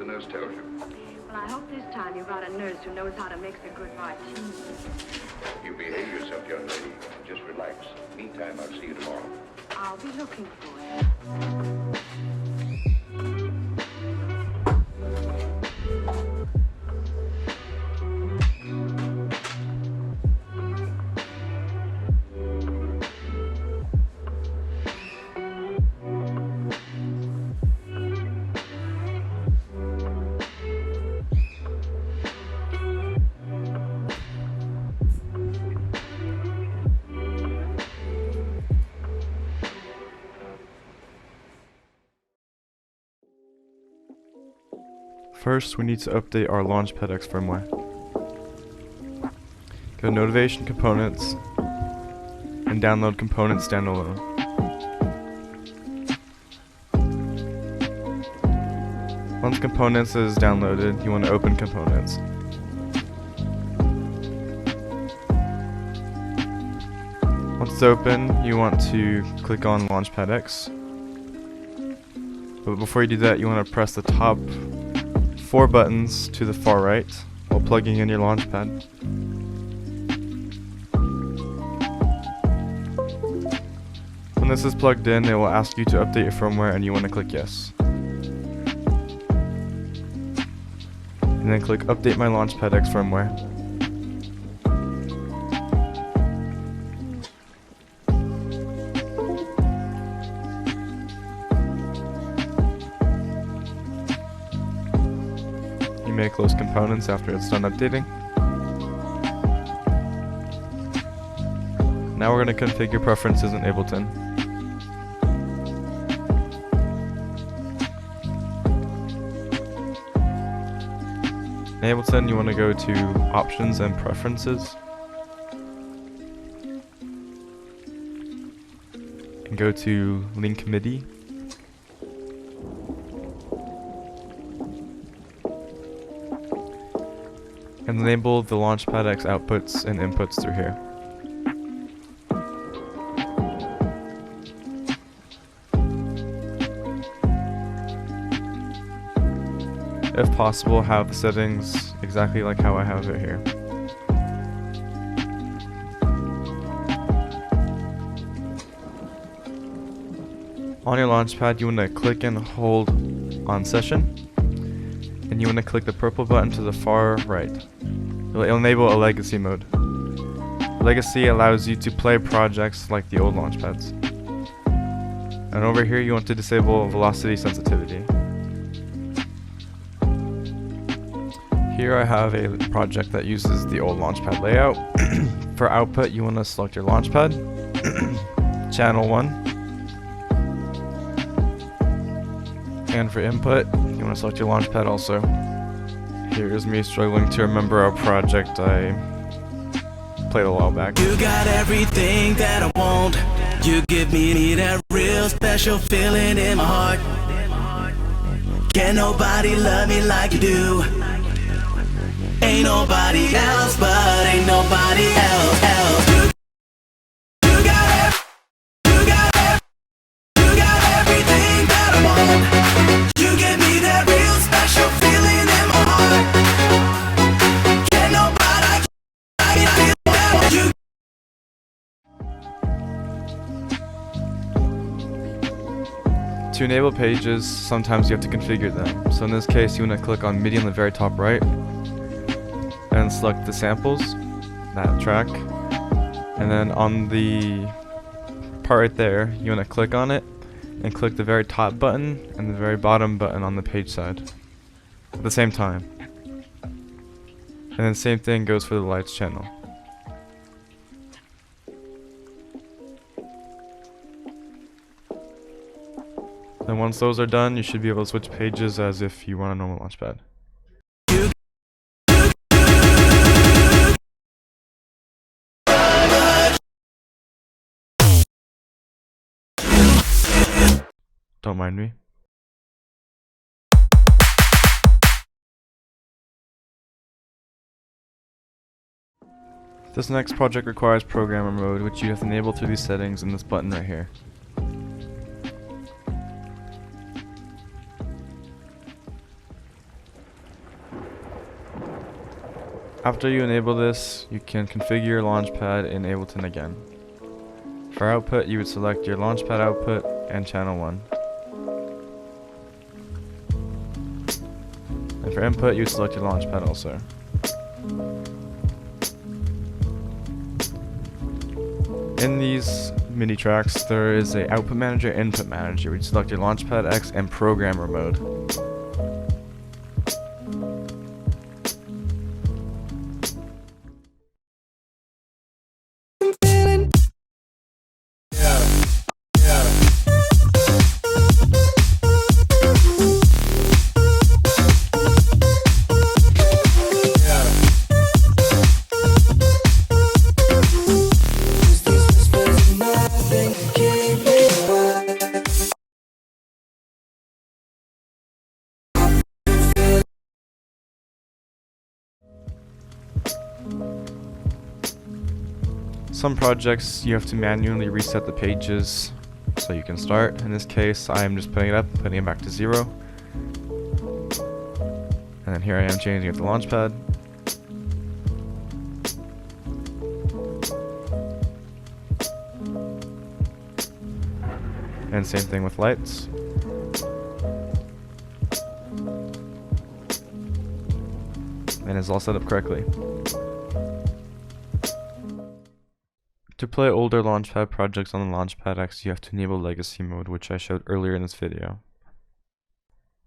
the nurse tells you. Well, I hope this time you got a nurse who knows how to mix a good martini. You behave yourself, young lady. Just relax. Meantime, I'll see you tomorrow. I'll be looking for you. First, we need to update our Launchpad X firmware. Go to Notification Components and download Components standalone. Once Components is downloaded, you want to open Components. Once it's open, you want to click on Launchpad X. But before you do that, you want to press the top 4 buttons to the far right while plugging in your Launchpad. When this is plugged in, it will ask you to update your firmware and you want to click yes. And then click Update my Launchpad X firmware. You may close components after it's done updating. Now we're going to configure preferences in Ableton. In Ableton, you want to go to Options and Preferences. And go to Link MIDI. And enable the Launchpad X outputs and inputs through here. If possible, have the settings exactly like how I have it here. On your Launchpad, you want to click and hold on Session. And you want to click the purple button to the far right. It'll enable a legacy mode. Legacy allows you to play projects like the old Launchpads. And over here you want to disable velocity sensitivity. Here I have a project that uses the old Launchpad layout. For output, you want to select your Launchpad, channel 1. And for input, you want to select your Launchpad also. Here's me struggling to remember a project I played a while back. You got everything that I want. You give me that real special feeling in my heart. Can't nobody love me like you do. Ain't nobody else, but ain't nobody else. You got everything that I want. You give me that real special feeling in my heart. Can't nobody like you. To enable pages, sometimes you have to configure them. So in this case, you want to click on MIDI on the very top right and select the samples, that track, and then on the part right there, you want to click on it and click the very top button and the very bottom button on the page side at the same time. And then same thing goes for the lights channel. Then once those are done, you should be able to switch pages as if you were on a normal Launchpad. Don't mind me. This next project requires programmer mode, which you have to enable through these settings in this button right here. After you enable this, you can configure your Launchpad in Ableton again. For output, you would select your Launchpad output and channel 1. And for input, you would select your Launchpad also. In these MIDI tracks, there is a output manager, input manager. We'd select your Launchpad X and programmer mode. Some projects you have to manually reset the pages so you can start. In this case, I am just putting it up, putting it back to 0. And then here I am changing it to Launchpad. And same thing with lights. And it's all set up correctly. To play older Launchpad projects on the Launchpad X, you have to enable legacy mode, which I showed earlier in this video.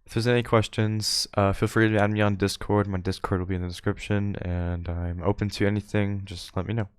If there's any questions, feel free to add me on Discord. My Discord will be in the description, and I'm open to anything. Just let me know.